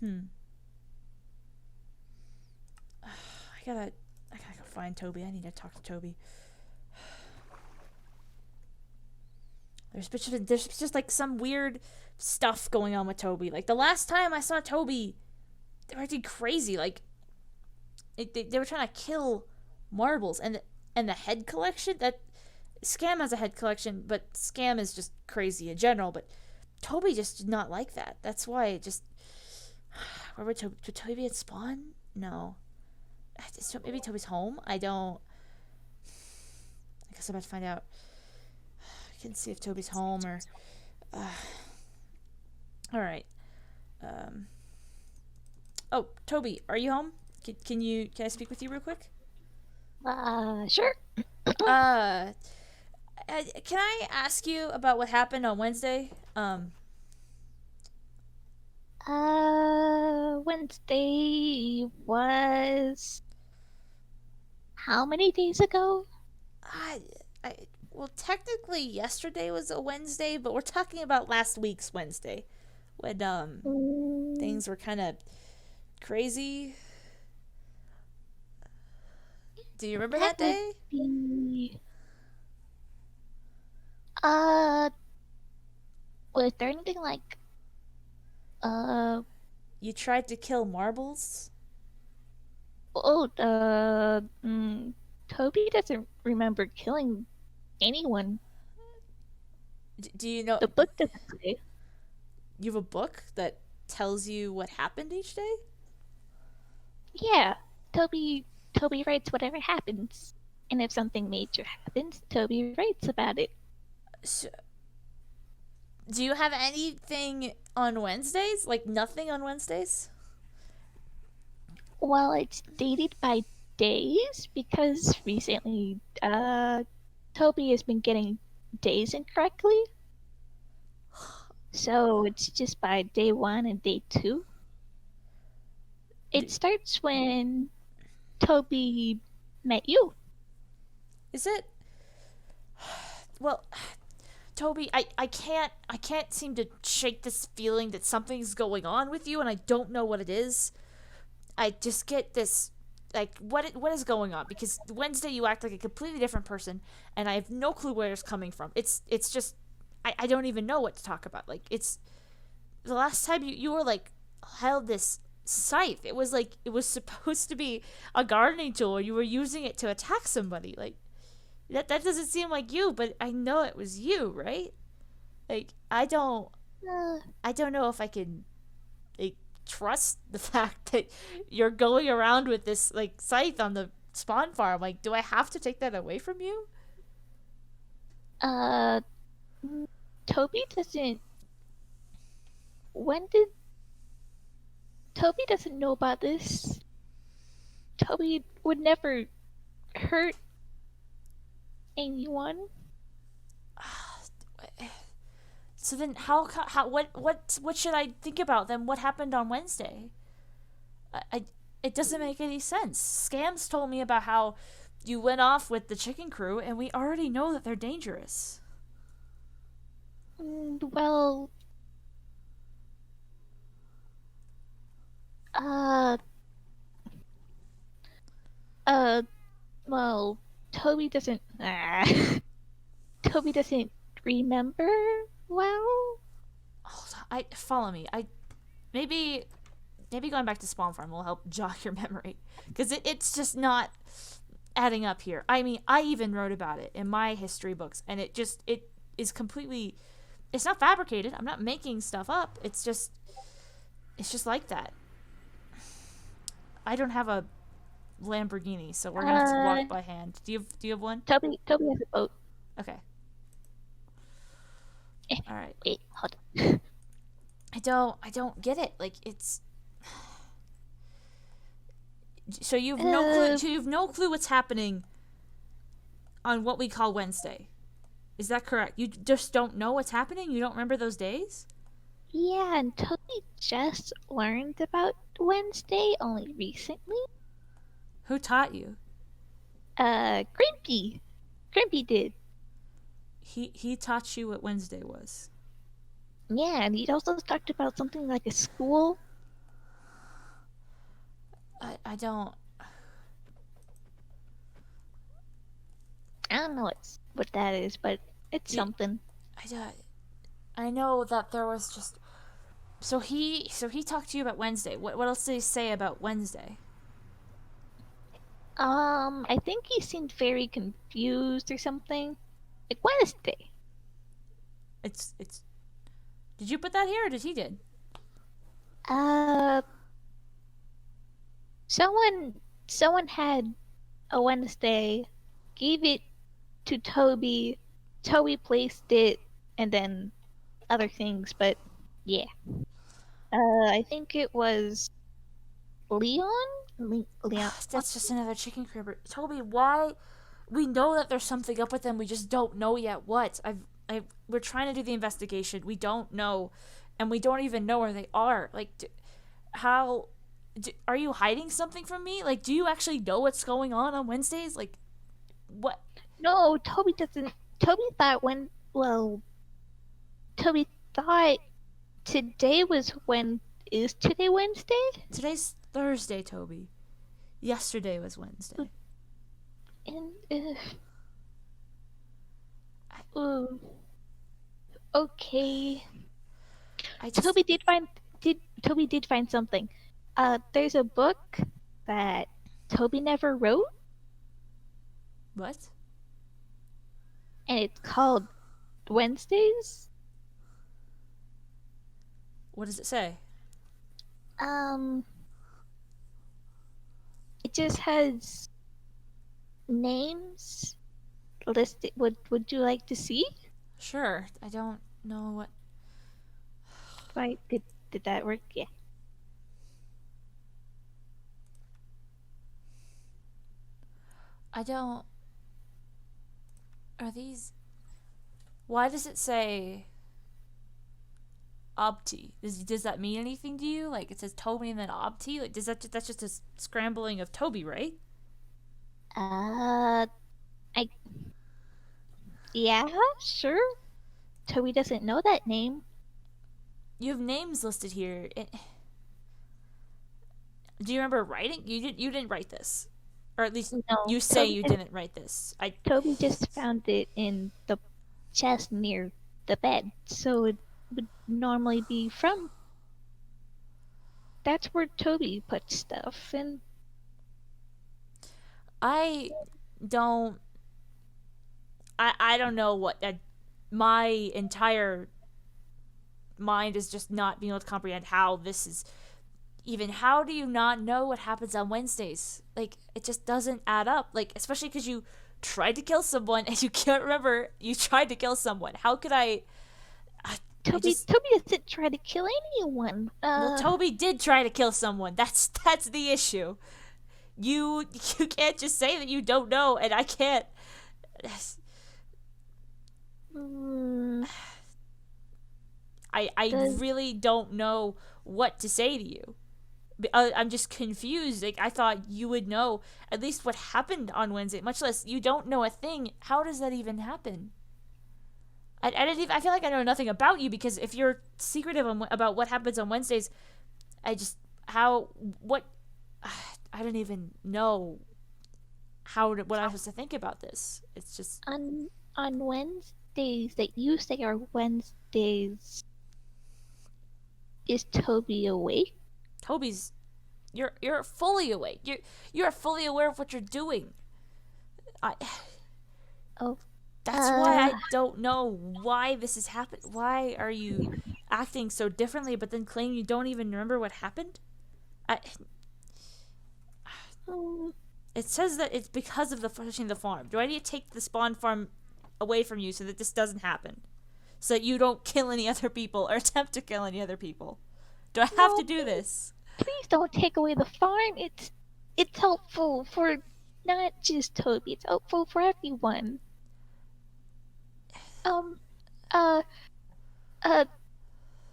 Hmm. I gotta go find Toby. I need to talk to Toby. There's just like some weird stuff going on with Toby. Like the last time I saw Toby, they were acting crazy. Like they were trying to kill marbles and the head collection that Scam has a head collection, but Scam is just crazy in general. But Toby just did not like that. That's why it just. Where would Toby at spawn? No. Maybe Toby's home? I don't. I guess I'm about to find out. I can see if Toby's home or. Alright. Oh, Toby, are you home? Can I speak with you real quick? Sure. Uh, can I ask you about what happened on Wednesday? Wednesday was how many days ago? I, I, well, technically yesterday was a Wednesday, but we're talking about last week's Wednesday when Mm, things were kind of crazy. Do you remember that that would day? be. Uh, was there anything like. Uh, You tried to kill marbles. oh, Toby doesn't remember killing anyone. Do you know The book doesn't say. you have a book that tells you what happened each day? Yeah, Toby writes whatever happens, and if something major happens, Toby writes about it. So, do you have anything on Wednesdays? Like nothing on Wednesdays? Well, it's dated by days because recently, Toby has been getting days incorrectly. So it's just by day 1 and day 2. It D- starts when Toby met you. Is it? Well, Toby, I can't seem to shake this feeling that something's going on with you and I don't know what it is. I just get this like what is going on because Wednesday you act like a completely different person and I have no clue where it's coming from. It's just I don't even know what to talk about. Like it's the last time you were like held this scythe. It was like it was supposed to be a gardening tool. You were using it to attack somebody. Like that doesn't seem like you, but I know it was you, right? Like Uh, I don't know if I can like trust the fact that you're going around with this like scythe on the spawn farm. Like, do I have to take that away from you? uh, Toby doesn't. When did. Toby doesn't know about this. Toby would never hurt anyone. So then, how what should I think about then? What happened on Wednesday? I it doesn't make any sense. Scams told me about how you went off with the chicken crew, and we already know that they're dangerous. Well, uh, uh, well, Toby doesn't. Toby doesn't remember well. Hold on, I follow me. I maybe maybe going back to spawn farm will help jog your memory because it's just not adding up here. I mean, I even wrote about it in my history books, and it is completely. It's not fabricated. I'm not making stuff up. It's just like that. I don't have a Lamborghini, so we're gonna have to Uh, walk by hand. Do you have one? Toby has a boat. Okay. Eh, All right. wait, hold on. I don't get it. Like it's so you've no clue. Uh, So you've no clue what's happening on what we call Wednesday. Is that correct? You just don't know what's happening. You don't remember those days. yeah, and Toby just learned about Wednesday only recently. Who taught you? Grimpy. Grimpy did. He taught you what Wednesday was. Yeah, and he also talked about something like a school. I don't. I don't know what that is, but it's You, something. I don't. I know that there was just. So he talked to you about Wednesday. What else did he say about Wednesday? I think he seemed very confused or something. Like Wednesday. It's. Did you put that here or did he did? Uh, someone had a Wednesday, gave it to Toby. Toby placed it, and then other things. But yeah, I think it was Leon. Leon. That's just another chicken cribber. Toby, why? We know that there's something up with them. We just don't know yet what. We're trying to do the investigation. We don't know, and we don't even know where they are. Like, how? Are you hiding something from me? Like, do you actually know what's going on Wednesdays? Like, what? No, Toby doesn't. Toby thought when. Well, Toby thought today was when. Is today Wednesday? Today's Thursday, Toby. Yesterday was Wednesday. And uh, okay. I just Toby did find something. There's a book that Toby never wrote, what? and it's called Wednesdays. What does it say? Um, it just has names listed. Would you like to see? Sure. I don't know what. Right? Did that work? Yeah. I don't. Are these? Why does it say Obti? Does that mean anything to you? Like it says Toby and then Obti? Like that's just a scrambling of Toby, right? Uh, I yeah, sure. Toby doesn't know that name. You have names listed here. Do you remember writing? You didn't write this, or at least No, you say you didn't write this. Toby just found it in the chest near the bed, so it would normally be from. That's where Toby puts stuff, and I don't. I don't know what. My entire mind is just not being able to comprehend how this is even. How do you not know what happens on Wednesdays? Like it just doesn't add up. Like especially because you tried to kill someone and you can't remember you tried to kill someone. How could Toby doesn't try to kill anyone. Well, Toby did try to kill someone. That's the issue. You can't just say that you don't know, and I can't. mm, I does really don't know what to say to you. I'm just confused. Like I thought you would know at least what happened on Wednesday, much less you don't know a thing. How does that even happen? I didn't even, I feel like I know nothing about you because if you're secretive about what happens on Wednesdays, I just how what I don't even know what I was supposed to think about this. It's just on Wednesdays that you say are Wednesdays. Is Toby awake? Toby's you're fully awake. You're fully aware of what you're doing. I Oh, That's why I don't know why this is happening. Why are you acting so differently but then claim you don't even remember what happened? I um, It says that it's because of pushing the farm. Do I need to take the spawn farm away from you so that this doesn't happen? So that you don't kill any other people or attempt to kill any other people? Do I have to do this? please don't take away the farm. It's helpful for not just Toby. It's helpful for everyone. Um, uh, uh,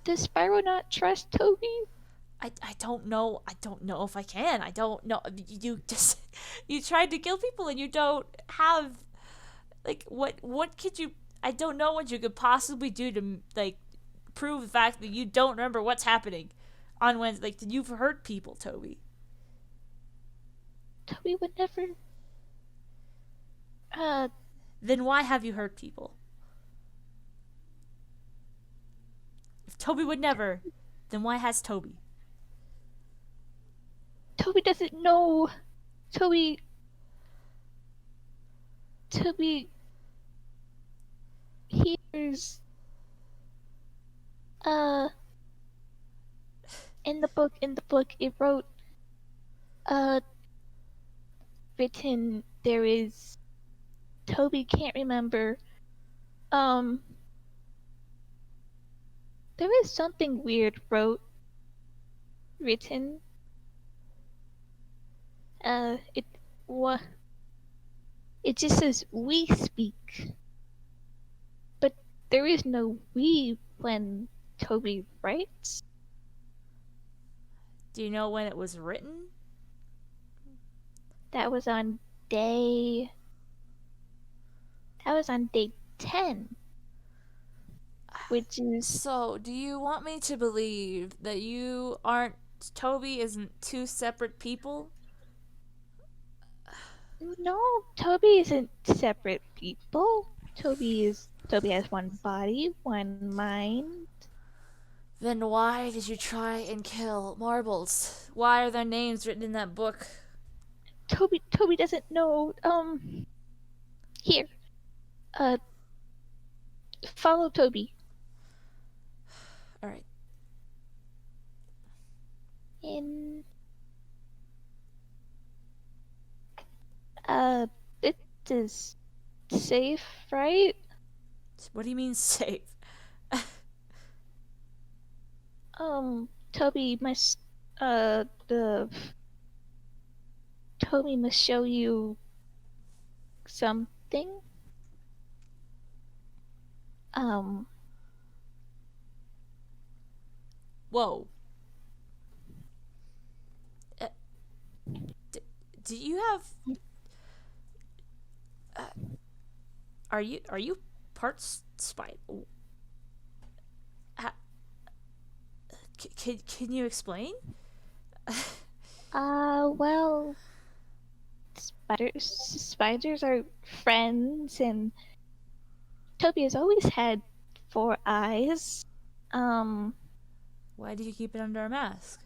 does Spyro not trust Toby? I don't know. I don't know if I can. I don't know. You just you tried to kill people and you don't have what could you I don't know what you could possibly do to prove the fact that you don't remember what's happening on Wednesday. Like, you've hurt people, Toby. Toby would never. Uh, Then why have you hurt people? If Toby would never, then why has Toby? Toby doesn't know. Toby. Toby hears. Uh, in the book, it wrote. Uh, written there is. Toby can't remember. Um, there is something weird written. It what? It just says we speak, but there is no we when Toby writes. Do you know when it was written? That was on day. That was on day 10, which is So, do you want me to believe that you aren't. Toby isn't two separate people? no. Toby isn't separate people. Toby has one body, one mind. Then why did you try and kill Marbles? Why are their names written in that book? Toby doesn't know. Here. Uh, follow Toby. Alright. In. It is safe, right? What do you mean safe? Toby must. The. Toby must show you something. Whoa. Do you have? Are you part Spyro? Can you explain? Well, spiders are friends, and Toby has always had 4 eyes. Why do you keep it under a mask?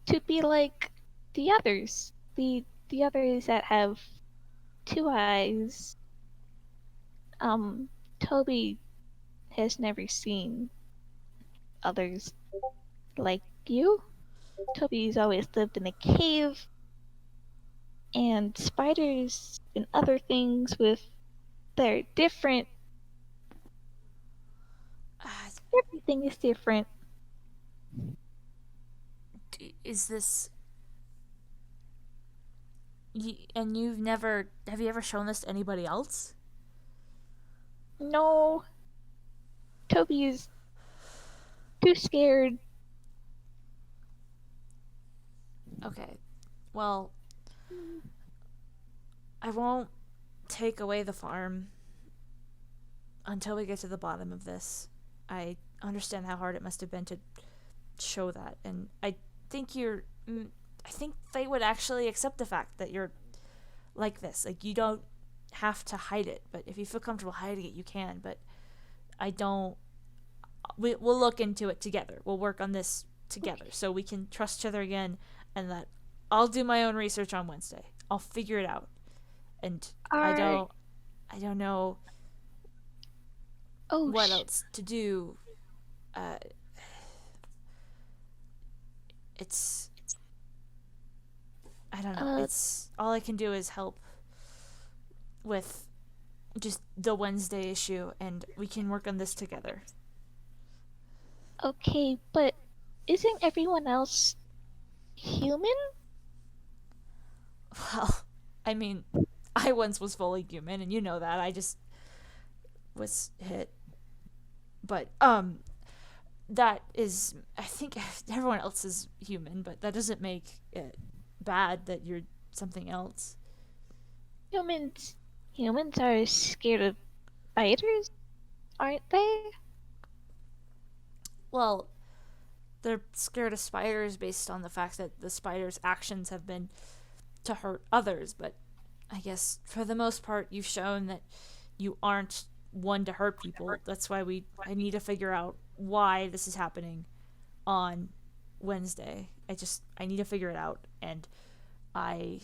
To be like the others. The others that have 2 eyes. Toby has never seen others like you. Toby's always lived in a cave, and spiders and other things with they're different. Everything is different. Is this? And you've never? Have you ever shown this to anybody else? No, Toby is too scared. Okay. Well, I won't take away the farm until we get to the bottom of this. I understand how hard it must have been to show that, and I think I think they would actually accept the fact that you're like this. Like, you don't have to hide it, but if you feel comfortable hiding it, you can. But I don't. We'll look into it together. We'll work on this together so we can trust each other again, and that I'll do my own research on Wednesday. I'll figure it out, and I don't know what else to do. It's I don't know. It's all I can do is help with just the Wednesday issue, and we can work on this together. Okay, but isn't everyone else human? Well, I mean, I once was fully human, and you know that. I just was hit. But, that is, I think everyone else is human, but that doesn't make it bad that you're something else. Humans Humans are scared of spiders, aren't they? Well, they're scared of spiders based on the fact that the spider's actions have been to hurt others, but I guess for the most part you've shown that you aren't one to hurt people. That's why I need to figure out why this is happening on Wednesday. I need to figure it out, and I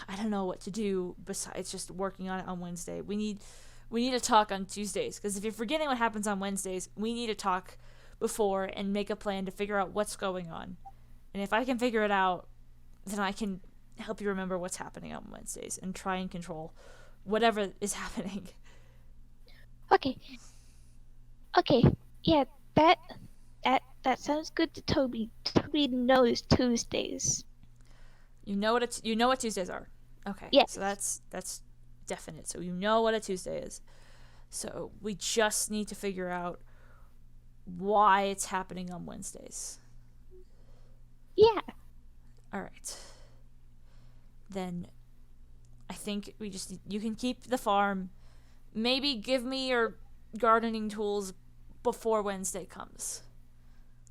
I don't know what to do besides just working on it on Wednesday. We need to talk on Tuesdays, because if you're forgetting what happens on Wednesdays, we need to talk before and make a plan to figure out what's going on. And if I can figure it out, then I can help you remember what's happening on Wednesdays and try and control whatever is happening. Okay. Okay. Yeah, that that sounds good to Toby. Toby knows Tuesdays. You know what Tuesdays are. Okay. Yes. So that's definite. So you know what a Tuesday is. So we just need to figure out why it's happening on Wednesdays. Yeah. All right. Then I think you can keep the farm. Maybe give me your gardening tools before Wednesday comes.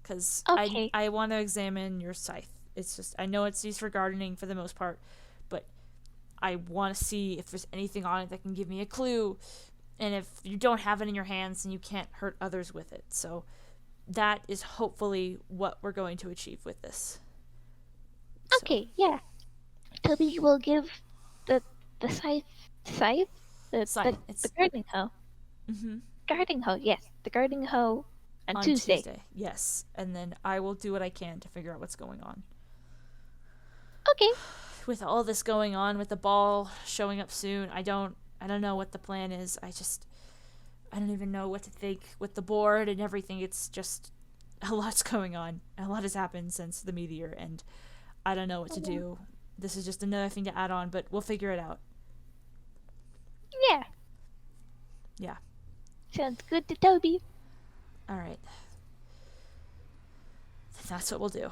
Cuz Okay. I want to examine your scythe. It's just I know it's used for gardening for the most part, but I want to see if there's anything on it that can give me a clue. And if you don't have it in your hands, then you can't hurt others with it. So that is hopefully what we're going to achieve with this. Okay, yeah. Toby will give the scythe It's the gardening hoe. mm-hmm. Gardening hoe, yes. The gardening hoe on On Tuesday. Tuesday. Yes. And then I will do what I can to figure out what's going on. Okay. With all this going on, with the ball showing up soon, I don't know what the plan is. I don't even know what to think with the board and everything. It's just a lot's going on. A lot has happened since the meteor, and I don't know what to do. This is just another thing to add on, but we'll figure it out. Yeah. Yeah. Sounds good to Toby. All right. That's what we'll do.